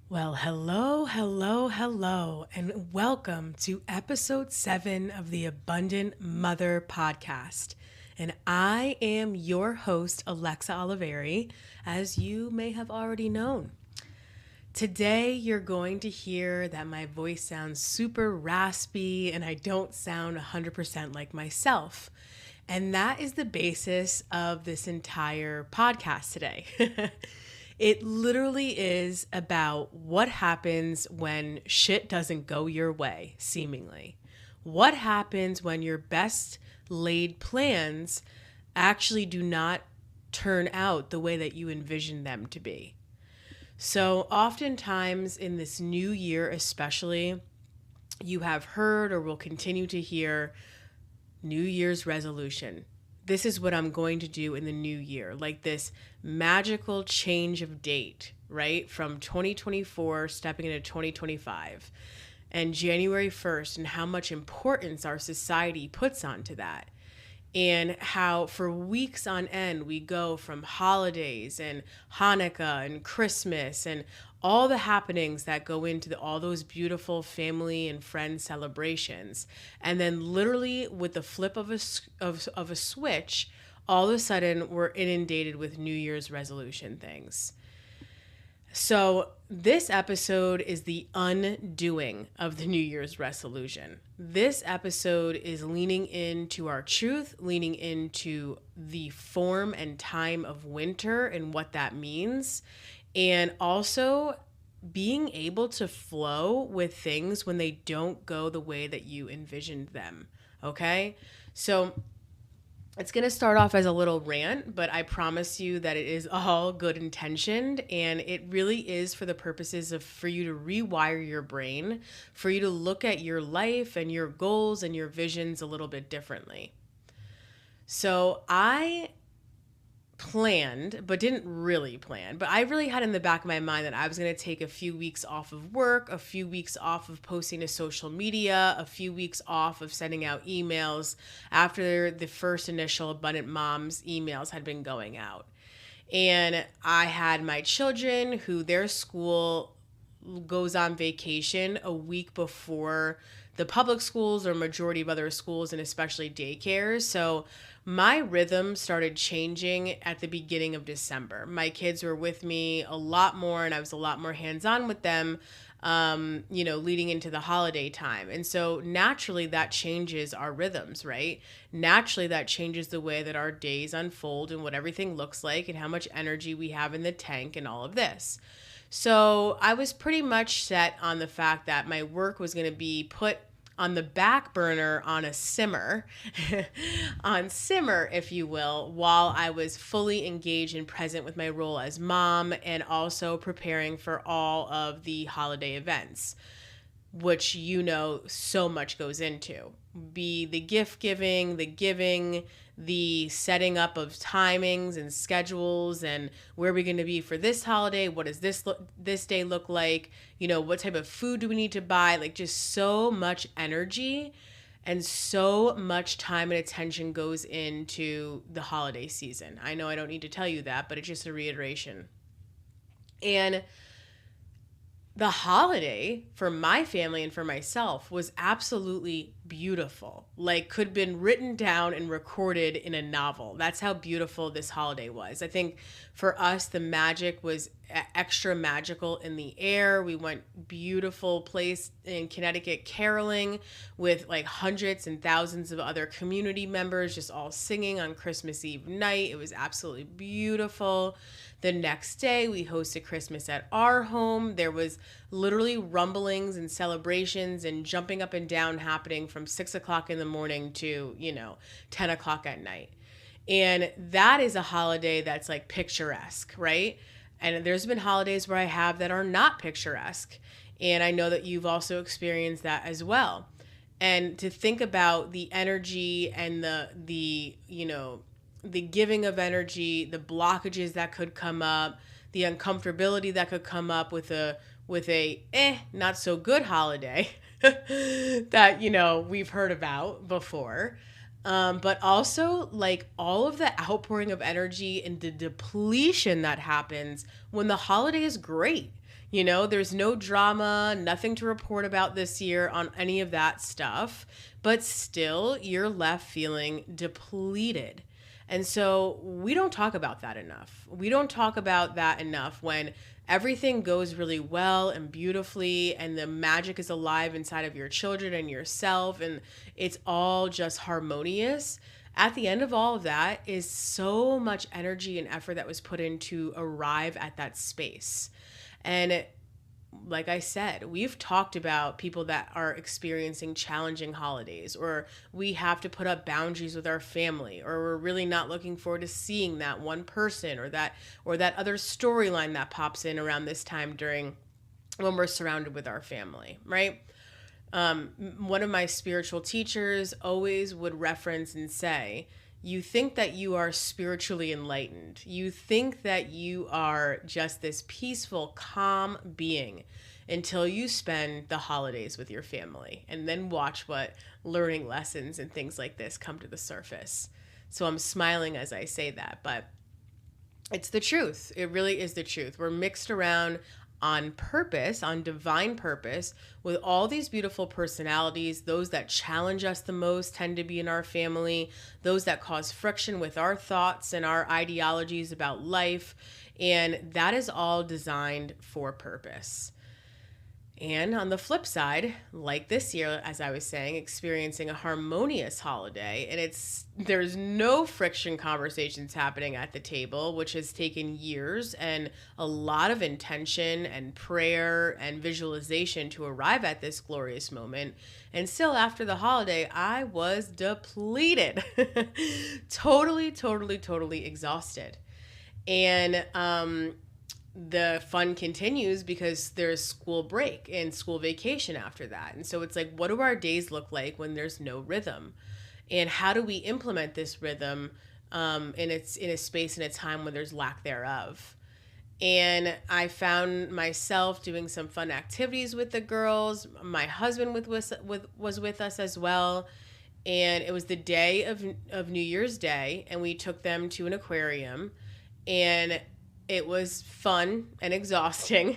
Well, hello, and welcome to episode 7 of the Abundant Mother podcast. And I am your host, Alexa Oliveri, as you may have already known. Today, you're going to hear that my voice sounds super raspy and I don't sound 100% like myself. And that is the basis of this entire podcast today. It literally is about what happens when shit doesn't go your way, seemingly. What happens when your best laid plans actually do not turn out the way that you envisioned them to be? So, oftentimes in this new year, especially, you have heard or will continue to hear New Year's resolution. This is what I'm going to do in the new year, like this magical change of date, right? From 2024 stepping into 2025 and January 1st, and how much importance our society puts onto that. And how for weeks on end we go from holidays and Hanukkah and Christmas and all the happenings that go into all those beautiful family and friend celebrations. And then literally with the flip of a switch, all of a sudden we're inundated with New Year's resolution things. So, this episode is the undoing of the New Year's resolution. This episode is leaning into our truth, leaning into the form and time of winter and what that means, and also being able to flow with things when they don't go the way that you envisioned them. Okay? So, it's going to start off as a little rant, but I promise you that it is all good intentioned, and it really is for the purposes of for you to rewire your brain, for you to look at your life and your goals and your visions a little bit differently. So I planned, but didn't really plan. But I really had in the back of my mind that I was going to take a few weeks off of work, a few weeks off of posting to social media, a few weeks off of sending out emails after the first initial Abundant Moms emails had been going out. And I had my children who their school goes on vacation a week before the public schools or majority of other schools, and especially daycares. So my rhythm started changing at the beginning of December. My kids were with me a lot more and I was a lot more hands-on with them, leading into the holiday time. And so naturally that changes our rhythms, right? Naturally that changes the way that our days unfold and what everything looks like and how much energy we have in the tank and all of this. So I was pretty much set on the fact that my work was going to be put on the back burner on a simmer, on simmer, if you will, while I was fully engaged and present with my role as mom and also preparing for all of the holiday events, which so much goes into. Be the gift giving, the giving, the setting up of timings and schedules and where are we going to be for this holiday? What does this day look like? What type of food do we need to buy? Like just so much energy and so much time and attention goes into the holiday season. I know I don't need to tell you that, but it's just a reiteration. And the holiday for my family and for myself was absolutely beautiful. Like could have been written down and recorded in a novel. That's how beautiful this holiday was. I think for us, the magic was extra magical in the air. We went beautiful place in Connecticut caroling with like hundreds and thousands of other community members just all singing on Christmas Eve night. It was absolutely beautiful. The next day, we hosted Christmas at our home. There was literally rumblings and celebrations and jumping up and down happening from 6 o'clock in the morning to, 10 o'clock at night. And that is a holiday that's like picturesque, right? And there's been holidays where I have that are not picturesque. And I know that you've also experienced that as well. And to think about the energy and the giving of energy, the blockages that could come up, the uncomfortability that could come up with a not so good holiday that we've heard about before. But also like all of the outpouring of energy and the depletion that happens when the holiday is great. There's no drama, nothing to report about this year on any of that stuff, but still you're left feeling depleted. And so we don't talk about that enough. We don't talk about that enough when everything goes really well and beautifully and the magic is alive inside of your children and yourself and it's all just harmonious. At the end of all of that is so much energy and effort that was put in to arrive at that space. And like I said, we've talked about people that are experiencing challenging holidays, or we have to put up boundaries with our family, or we're really not looking forward to seeing that one person or that other storyline that pops in around this time during when we're surrounded with our family, right? One of my spiritual teachers always would reference and say, you think that you are spiritually enlightened. You think that you are just this peaceful, calm being until you spend the holidays with your family and then watch what learning lessons and things like this come to the surface. So I'm smiling as I say that, but it's the truth. It really is the truth. We're mixed around on purpose, on divine purpose, with all these beautiful personalities. Those that challenge us the most tend to be in our family, those that cause friction with our thoughts and our ideologies about life. And that is all designed for purpose. And on the flip side, like this year, as I was saying, experiencing a harmonious holiday, and there's no friction conversations happening at the table, which has taken years and a lot of intention and prayer and visualization to arrive at this glorious moment. And still after the holiday, I was depleted, totally exhausted. And, the fun continues because there's school break and school vacation after that. And so it's like, what do our days look like when there's no rhythm? And how do we implement this rhythm in a space and a time when there's lack thereof? And I found myself doing some fun activities with the girls. My husband was with us as well. And it was the day of New Year's Day, and we took them to an aquarium. And it was fun and exhausting.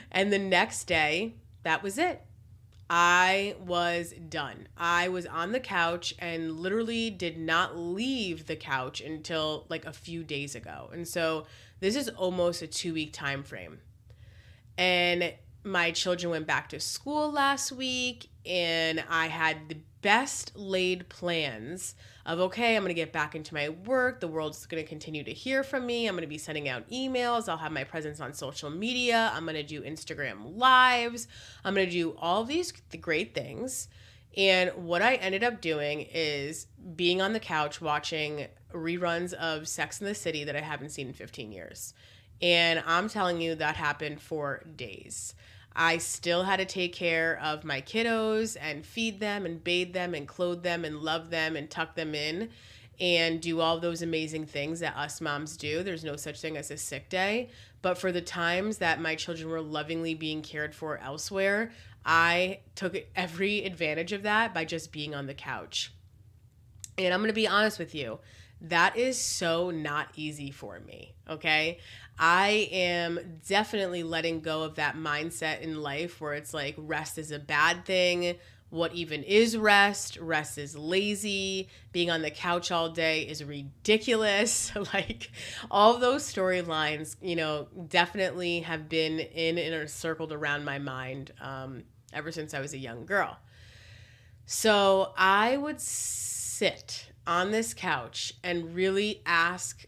And the next day, that was it. I was done. I was on the couch and literally did not leave the couch until like a few days ago. And so this is almost a 2-week time frame. And my children went back to school last week, and I had the best laid plans of, okay, I'm going to get back into my work. The world's going to continue to hear from me. I'm going to be sending out emails. I'll have my presence on social media. I'm going to do Instagram lives. I'm going to do all these great things. And what I ended up doing is being on the couch watching reruns of Sex and the City that I haven't seen in 15 years. And I'm telling you, that happened for days. I still had to take care of my kiddos and feed them and bathe them and clothe them and love them and tuck them in and do all those amazing things that us moms do. There's no such thing as a sick day. But for the times that my children were lovingly being cared for elsewhere, I took every advantage of that by just being on the couch. And I'm going to be honest with you, that is so not easy for me, okay? I am definitely letting go of that mindset in life where it's like rest is a bad thing. What even is rest? Rest is lazy. Being on the couch all day is ridiculous. Like all those storylines, definitely have been in and circled around my mind ever since I was a young girl. So I would sit on this couch and really ask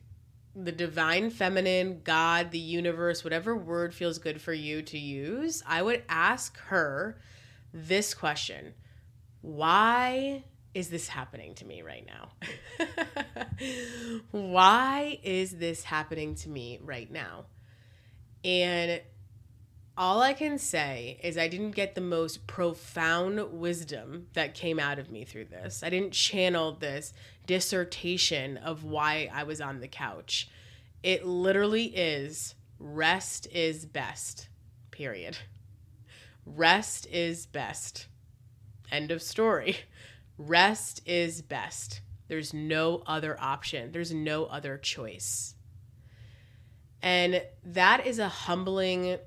the divine feminine, God, the universe, whatever word feels good for you to use, I would ask her this question: why is this happening to me right now? Why is this happening to me right now? And all I can say is I didn't get the most profound wisdom that came out of me through this. I didn't channel this dissertation of why I was on the couch. It literally is rest is best, period. Rest is best. End of story. Rest is best. There's no other option. There's no other choice. And that is a humbling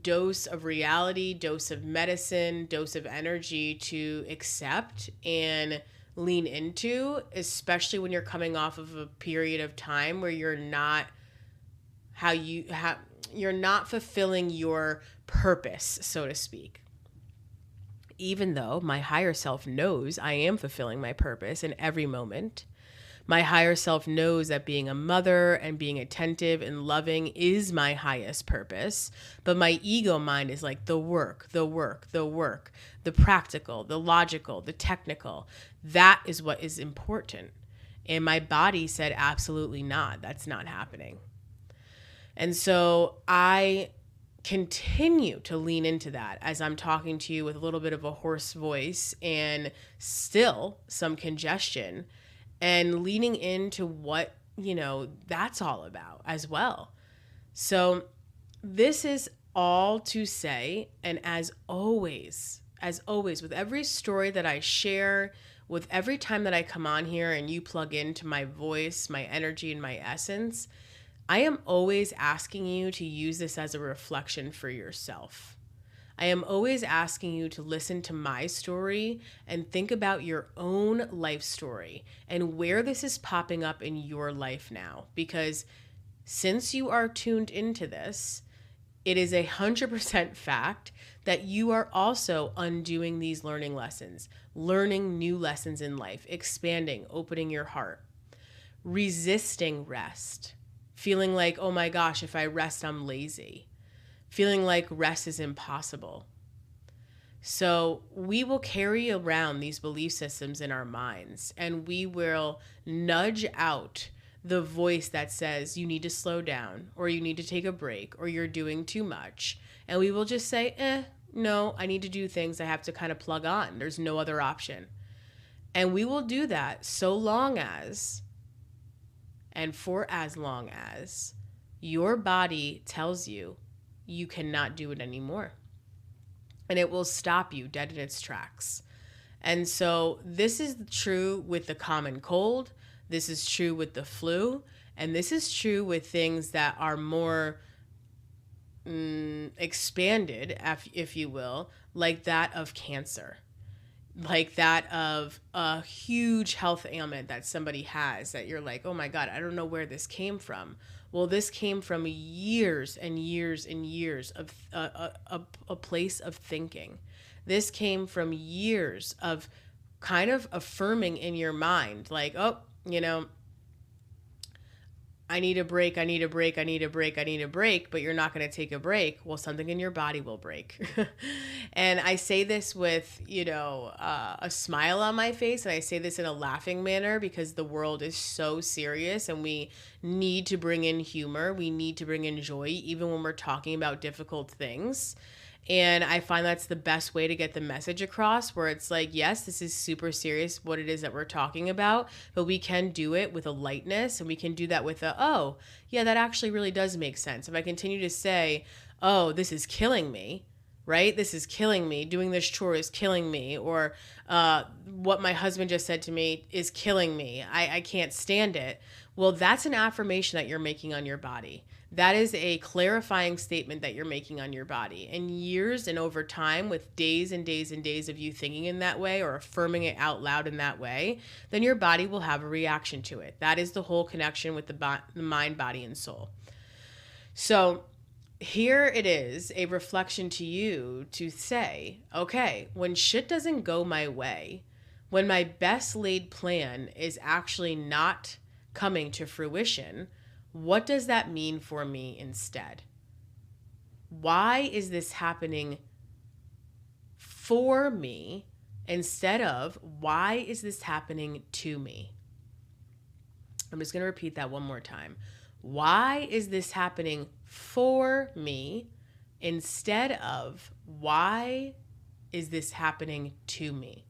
dose of reality, dose of medicine, dose of energy to accept and lean into, especially when you're coming off of a period of time where you're not you're not fulfilling your purpose, so to speak. Even though my higher self knows I am fulfilling my purpose in every moment. My higher self knows that being a mother and being attentive and loving is my highest purpose. But my ego mind is like the work, the practical, the logical, the technical. That is what is important. And my body said, absolutely not. That's not happening. And so I continue to lean into that as I'm talking to you with a little bit of a hoarse voice and still some congestion, and leaning into what, that's all about as well. So this is all to say, and as always, with every story that I share, with every time that I come on here and you plug into my voice, my energy, and my essence, I am always asking you to use this as a reflection for yourself. I am always asking you to listen to my story and think about your own life story and where this is popping up in your life now. Because since you are tuned into this, it is 100% fact that you are also undoing these learning lessons, learning new lessons in life, expanding, opening your heart, resisting rest, feeling like, oh my gosh, if I rest, I'm lazy. Feeling like rest is impossible. So we will carry around these belief systems in our minds, and we will nudge out the voice that says you need to slow down, or you need to take a break, or you're doing too much. And we will just say, no, I need to do things. I have to kind of plug on. There's no other option. And we will do that so long as, and for as long as, your body tells you you cannot do it anymore. And it will stop you dead in its tracks. And so this is true with the common cold. This is true with the flu. And this is true with things that are more expanded, if you will, like that of cancer. Like that of a huge health ailment that somebody has that you're like, oh my God, I don't know where this came from. Well, this came from years and years and years of a place of thinking. This came from years of kind of affirming in your mind, like, oh, I need a break, I need a break, I need a break, I need a break, but you're not going to take a break. Well, something in your body will break. And I say this with, a smile on my face, and I say this in a laughing manner because the world is so serious and we need to bring in humor. We need to bring in joy, even when we're talking about difficult things. And I find that's the best way to get the message across, where it's like, yes, this is super serious, what it is that we're talking about, but we can do it with a lightness, and we can do that with oh, yeah, that actually really does make sense. If I continue to say, oh, this is killing me, right? This is killing me. Doing this chore is killing me. Or what my husband just said to me is killing me. I can't stand it. Well, that's an affirmation that you're making on your body. That is a clarifying statement that you're making on your body. And years and over time, with days and days and days of you thinking in that way or affirming it out loud in that way, then your body will have a reaction to it. That is the whole connection with the mind, body, and soul. So here it is, a reflection to you to say, okay, when shit doesn't go my way, when my best laid plan is actually not coming to fruition, what does that mean for me instead? Why is this happening for me instead of why is this happening to me? I'm just going to repeat that one more time. Why is this happening for me instead of why is this happening to me?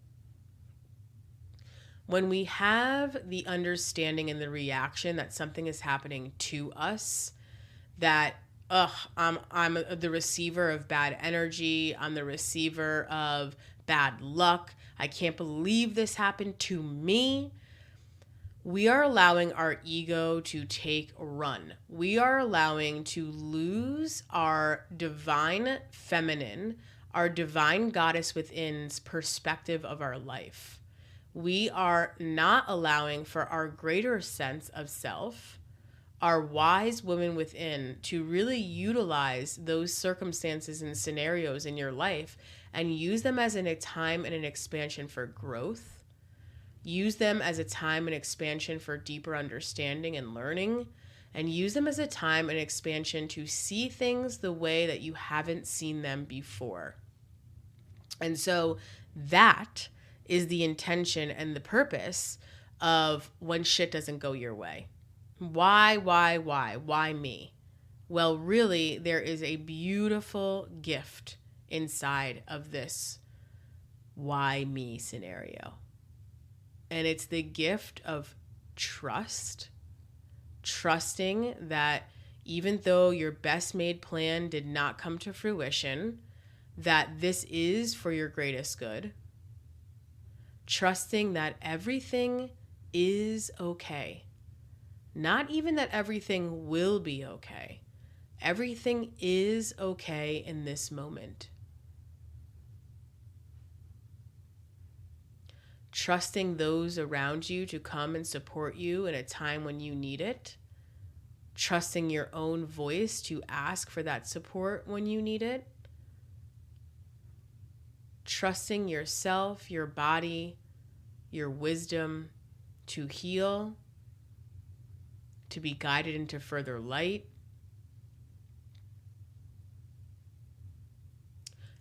When we have the understanding and the reaction that something is happening to us, that, I'm the receiver of bad energy, I'm the receiver of bad luck, I can't believe this happened to me. we are allowing our ego to take run. We are allowing to lose our divine feminine, our divine goddess within's perspective of our life. We are not allowing for our greater sense of self, our wise woman within, to really utilize those circumstances and scenarios in your life and use them as a time and an expansion for growth. Use them as a time and expansion for deeper understanding and learning, and use them as a time and expansion to see things the way that you haven't seen them before. And so that is the intention and the purpose of when shit doesn't go your way. Why? Why me? Well, really, there is a beautiful gift inside of this why me scenario. And it's the gift of trust, trusting that even though your best made plan did not come to fruition, that this is for your greatest good. Trusting that everything is okay. Not even that everything will be okay. Everything is okay in this moment. Trusting those around you to come and support you in a time when you need it. Trusting your own voice to ask for that support when you need it. Trusting yourself, your body, your wisdom to heal, to be guided into further light.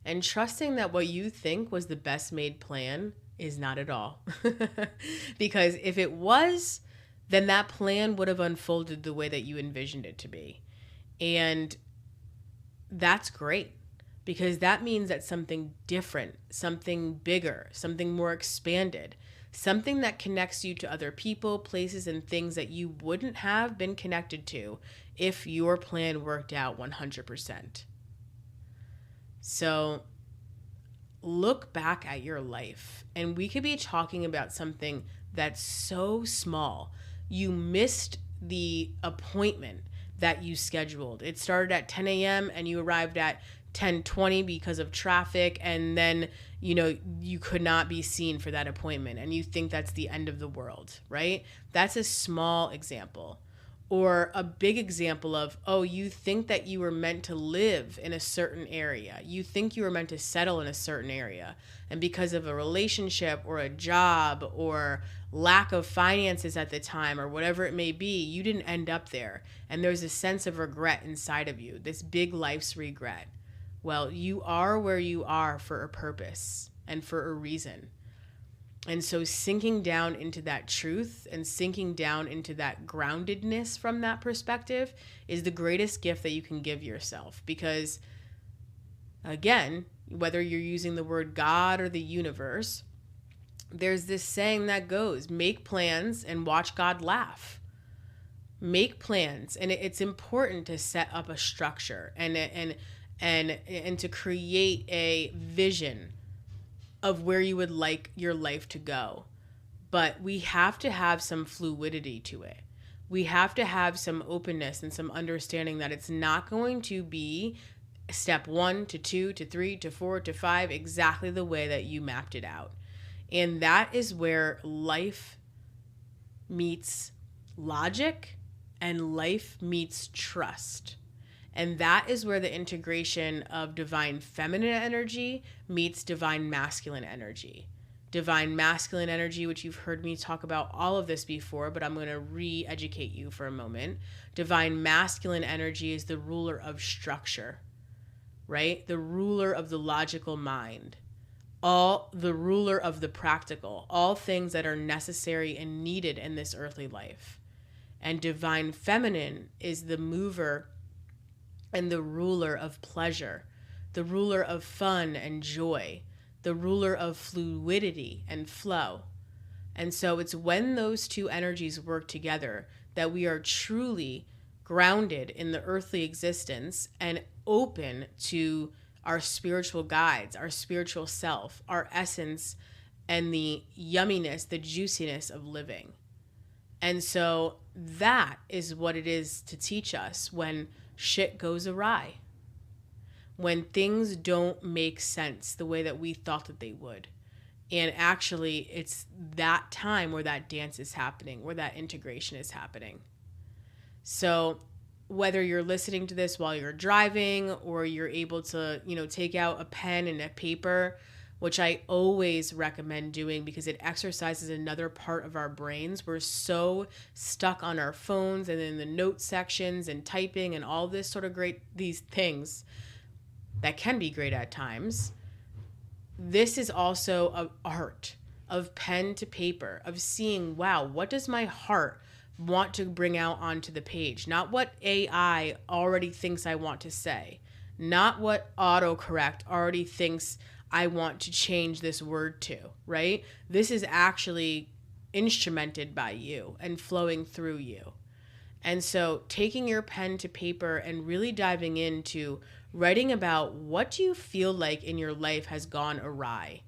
And trusting that what you think was the best made plan is not at all. Because if it was, then that plan would have unfolded the way that you envisioned it to be. And that's great, because that means that something different, something bigger, something more expanded, something that connects you to other people, places, and things that you wouldn't have been connected to if your plan worked out 100%. So look back at your life, and we could be talking about something that's so small. You missed the appointment that you scheduled. It started at 10 a.m. and you arrived at 10:20 because of traffic, and then, you could not be seen for that appointment, and you think that's the end of the world, right? That's a small example. Or a big example of, you think that you were meant to live in a certain area. You think you were meant to settle in a certain area. And because of a relationship or a job or lack of finances at the time or whatever it may be, you didn't end up there. And there's a sense of regret inside of you, this big life's regret. Well, you are where you are for a purpose and for a reason. And so sinking down into that truth and sinking down into that groundedness from that perspective is the greatest gift that you can give yourself. Because, again, whether you're using the word God or the universe, there's this saying that goes, make plans and watch God laugh. Make plans. And it's important to set up a structure and to create a vision of where you would like your life to go. But we have to have some fluidity to it. We have to have some openness and some understanding that it's not going to be step 1 to 2 to 3 to 4 to 5 exactly the way that you mapped it out. And that is where life meets logic and life meets trust. And that is where the integration of divine feminine energy meets divine masculine energy. Divine masculine energy, which you've heard me talk about all of this before, but I'm going to re-educate you for a moment. Divine masculine energy is the ruler of structure, right? The ruler of the logical mind. The ruler of the practical, all things that are necessary and needed in this earthly life. And divine feminine is the mover and the ruler of pleasure, the ruler of fun and joy, the ruler of fluidity and flow. And so it's when those two energies work together that we are truly grounded in the earthly existence and open to our spiritual guides, our spiritual self, our essence, and the yumminess, the juiciness of living. And so that is what it is to teach us when shit goes awry, when things don't make sense the way that we thought that they would. And actually, it's that time where that dance is happening, where that integration is happening. So whether you're listening to this while you're driving or you're able to, take out a pen and a paper, which I always recommend doing because it exercises another part of our brains. We're so stuck on our phones and in the note sections and typing and all this sort of these things that can be great at times. This is also an art of pen to paper, of seeing, wow, what does my heart want to bring out onto the page? Not what AI already thinks I want to say, not what autocorrect already thinks I want to change this word to, right? This is actually instrumented by you and flowing through you. And so taking your pen to paper and really diving into writing about what do you feel like in your life has gone awry,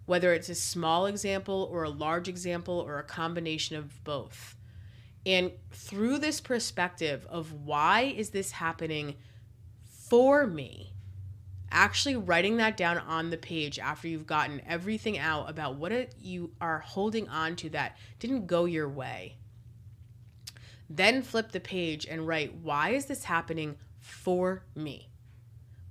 whether it's a small example or a large example or a combination of both. And through this perspective of why is this happening for me, actually writing that down on the page after you've gotten everything out about what you are holding on to that didn't go your way. Then flip the page and write, why is this happening for me?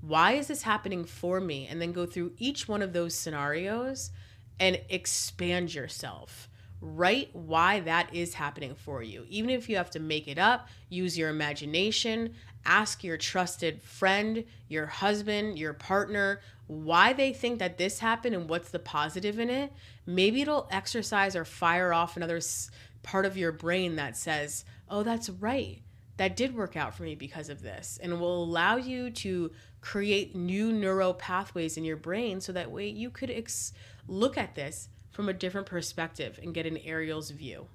Why is this happening for me? And then go through each one of those scenarios and expand yourself. Write why that is happening for you. Even if you have to make it up, use your imagination, ask your trusted friend, your husband, your partner, why they think that this happened and what's the positive in it. Maybe it'll exercise or fire off another part of your brain that says, oh, that's right. That did work out for me because of this. And it will allow you to create new neural pathways in your brain so that way you could look at this from a different perspective and get an aerial's view.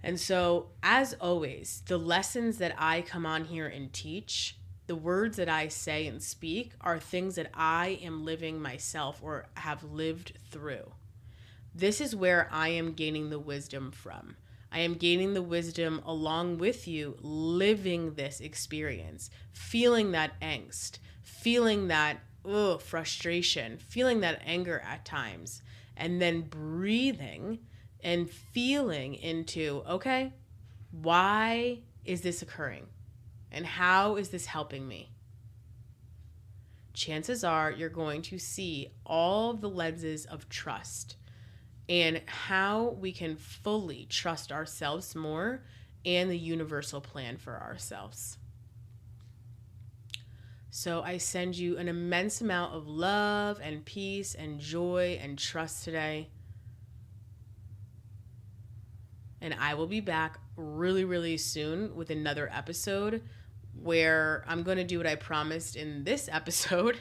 And so, as always, the lessons that I come on here and teach, the words that I say and speak are things that I am living myself or have lived through. This is where I am gaining the wisdom from. I am gaining the wisdom along with you, living this experience, feeling that angst, feeling that frustration, feeling that anger at times, and then breathing and feeling into, okay, why is this occurring? And how is this helping me? Chances are you're going to see all the lenses of trust and how we can fully trust ourselves more and the universal plan for ourselves. So I send you an immense amount of love and peace and joy and trust today. And I will be back really, really soon with another episode where I'm going to do what I promised in this episode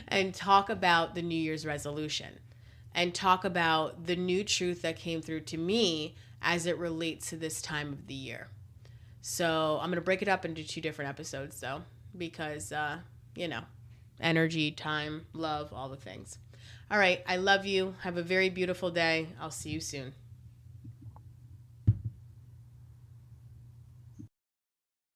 and talk about the New Year's resolution and talk about the new truth that came through to me as it relates to this time of the year. So I'm going to break it up into 2 different episodes though, because, energy, time, love, all the things. All right. I love you. Have a very beautiful day. I'll see you soon.